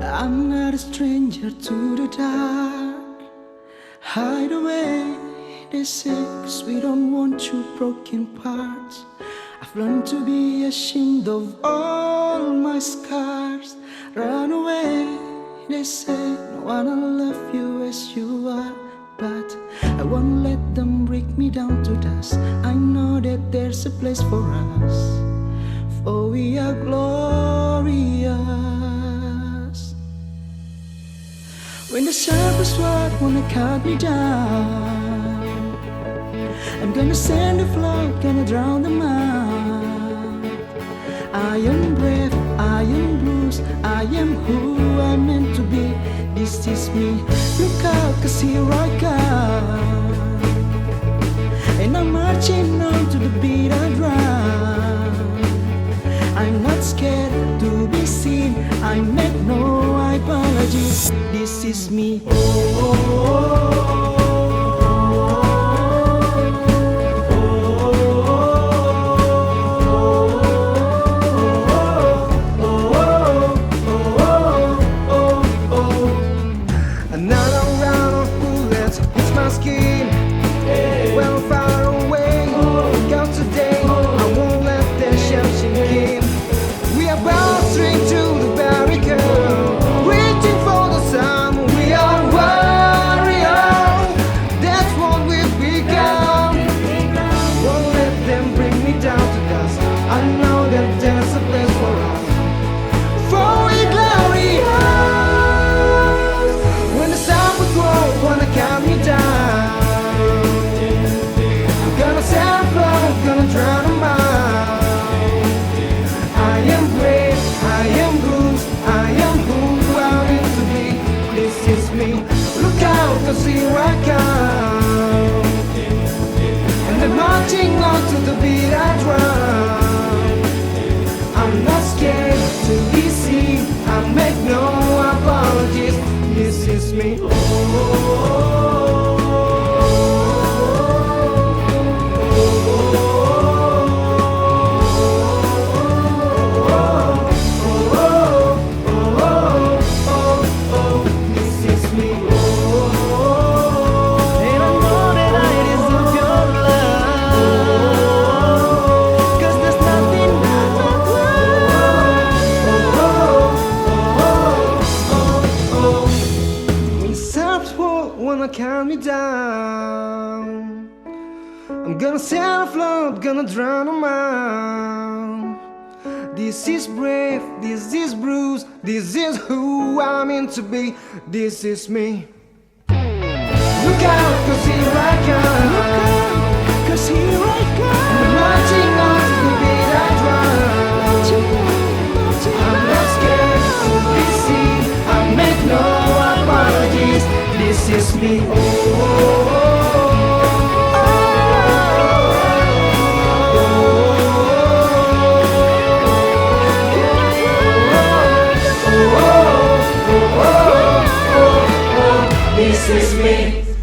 I'm not a stranger to the dark. Hide away, they say, 'cause we don't want you broken parts. I've learned to be ashamed of all my scars. Run away, they say, no one will love you as you are. But I won't let them break me down to dust. I know that there's a place for us, for we are glorious. When the sharpest word wanna cut me down, I'm gonna send the flood, gonna drown them out. I am brave, I am bruised, I am who I'm meant to be. This is me, look out, 'cause here I come. And I'm marching on to the beat I drum. I'm not scared to be seen, I make no apologies. This is me. Cause here I come, and I'm marching on to the beat I drum. I'm not scared to be seen, I make no apologies. This is me. Calm me down. I'm gonna set a float, gonna drown them out. This is brave, this is bruised, this is who I'm meant to be. This is me. Look out, 'cause here I come. Look out, 'cause here I come. I'm marching on to the beat I drum. I'm not scared to be seen, I make no apologies. This is me. This is me.